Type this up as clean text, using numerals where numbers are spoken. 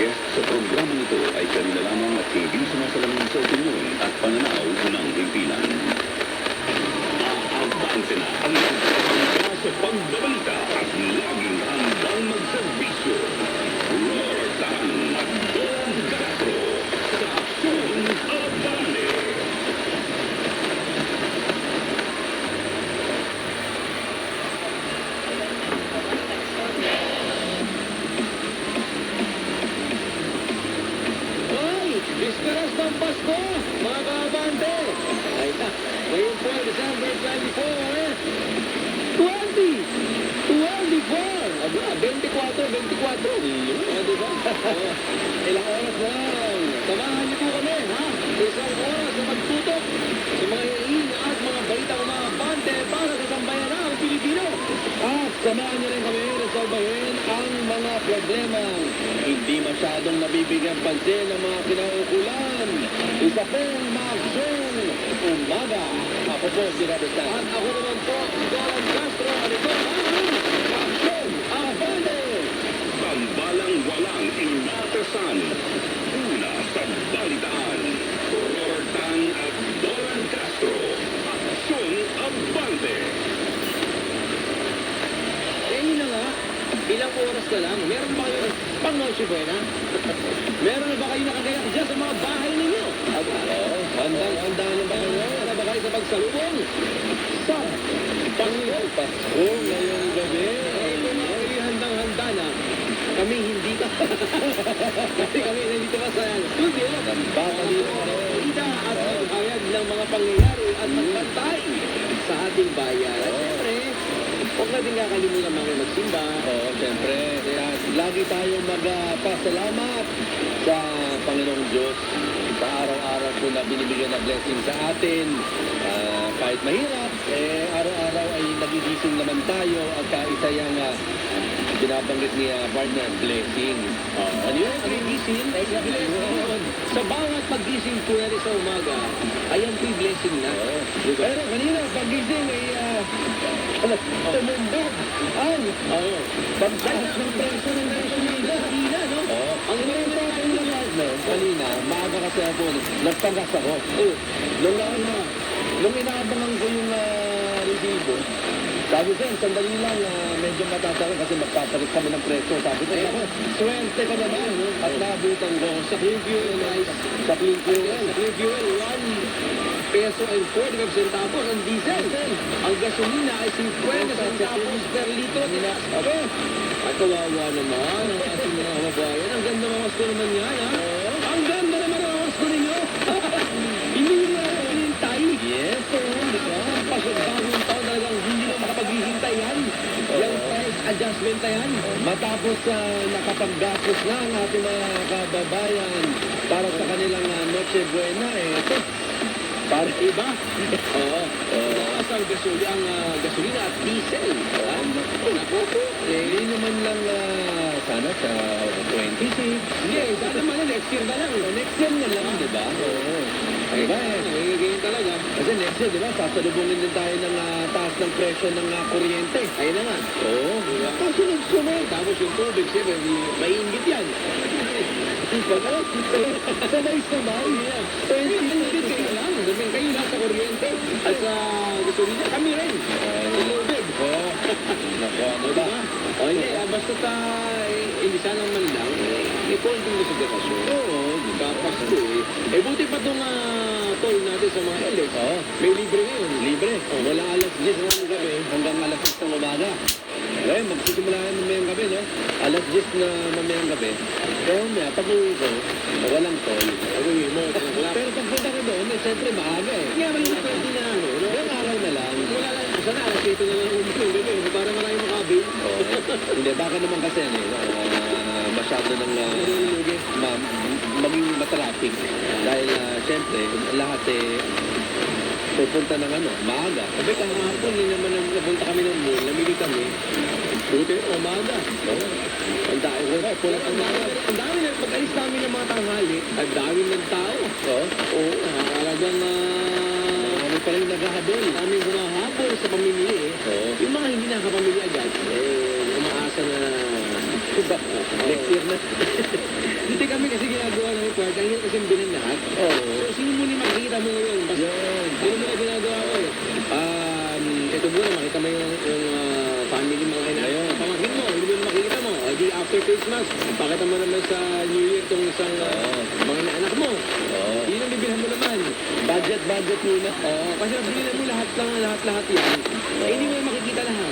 guest sa programang ito ay kanila lamang at hindi sumasalamin sa opinyon at pananaw ng himpilan. Aabante na ang nagpapangka sa pagbabalita at laging handang magserbisyo. Lordan at Don Castro sa Aksyon Abante. Bisperas ng Pasko, mga kaabante. Ay na, ngayon po ay December 24. 24. Diba? Ilang oras na lang. Samahan niyo po kami, ha? Isang oras na magtutok sa mga iin at mga balitang umaabante para sa sambayan ng Pilipino. At samahan niyo rin kami na salbahin ang mga problemang hindi masyadong nabibigyan pansin ng mga kinaukulan. Isa pong maaksyon umaga. Ako po si Robert Tan. At ako naman po, Don Castro. At ito ang Aksyon Abante. Tambalang walang inatasan. Una sa balitaan. Lordan at Don Castro. Aksyon Abante. Eh, yun na nga. Ilang oras na lang. Meron ba kayo pang Noche Buena? Meron na ba kayo nakagayak dyan sa mga bahay ninyo? Handang-handa na ba kayo? Wala ba kayo sa pagsalubong? Sa Pasko ngayong gabi. Kung ako yung handang-handa na, kami hindi pa. Kasi kami nandito pa sa studio. Balita at maghayag ng mga pangyayari at magbantay sa ating bayan. At syempre, huwag natin kakalimutan mga magsimba. Oo, siyempre. Lagi tayong magpasalamat sa Panginoong Diyos sa araw-araw po na binibigyan na blessing sa atin. Kahit mahirap, araw-araw ay nagigising naman tayo at kaisa yung binabanggit ni partner, blessing. Ano yun? Nagigising? Ayun. Sa bawat paggising po natin sa umaga, ayan po'y blessing na. Diba? Pero kanina, paggising ay tumumbog ang pagtaas ng preso ng gasolina. No? Ang ginagawa ng partner, kanina, maaga kasi ako, nagpangas ako. Nung inaabangan ko yung resibo, sabi ko, sandali lang, medyo matatagal kasi magpapalit kami ng preso. Sabi ko, swerte ka naman, no? At nabutan ko sa Clean fuel and ice. sa clean fuel. Clean fuel, 1 peso and 45 centavos ang diesel. Ang gasolina ay 50 centavos per litro. At kawawa naman ang ating mga kababayan. Ang ganda mga wasto naman yan, ha? Ang ganda naman ang wasto ninyo. Hindi nyo na hinintay. Yes, di ba? Bagong taon talagang hindi na makapaghihintay yan. Yung price adjustment na yan. Matapos nakapag-gapos na ang ating mga kababayan para sa kanilang Noche Buena, ito, para Iba? Oo. Taas ang gasolina at diesel. Naku po. hindi naman lang sana sa 26. Hindi, sana naman next year na lang. Next year na lang, di ba? Oo. Diba Nangigayin talaga. Kasi next year, di ba, sasalubungin din tayo ng taas ng presyo ng kuryente. Ayun na nga. Oo. Kasunod-sunod. Tapos yung tubig, siyempre, mainggit yan. Sabay-sabay. 20 kayo lang. Sabihin kayo lang sa kuryente. At sa gasolina, kami rin. Sa tubig. Oo. Naku, ano ba? O hindi, basta hindi sana man lang, may konting konsiderasyon. Oo. Kapasko eh. Buti pa itong toll natin sa mga LX. Oo. May libre ngayon. Libre. Wala alas 10 ng gabi hanggang alas 6 ng umaga. Okay, magsisimula na mamayang gabi, no? Alas 10 na mamayang gabi. Pero pag uwi ko, walang toll. Uwi mo, wala. Pero pagpunta ko doon, siyempre maaga eh. Kaya malina pwede na, no? Ilang araw na lang. Wala lang. Sana alas 7 na lang umuwi gabi. Para marami makabil. Oo. Hindi, baka naman kasi masyado ng maging matraffic. Dahil siyempre, lahat pupunta ng maaga. Sabi kahapon, hindi naman napunta kami ng mall, namili kami. Buti, umaga. Ang dami ko. Ang dami na, pag-alis namin ng mga tanghali, ang dami ng tao. Oo, nakakalagang Ano pa rin naghahabol. aming humahabol sa pamimili eh. Oo. Yung mga hindi nakapamili agad, umaasa na Next year na. Hindi, kasi ginagawa ng report, ang hirap kasi bilan lahat. Oo. So, sino muna yung makikita mo ngayon? Basta, Yan. sino muna ginagawa ko eh? Ito muna, makita mo yung family mo ngayon. Pamangkin mo, hindi mo na makikita mo. O di after Christmas, pakita mo naman sa New Year itong isang mga anak mo. Oo. Yun ang bibilhan mo naman. Budget muna. Oo, kasi bibilhan mo lahat yan. Eh, hindi mo na makikita lahat.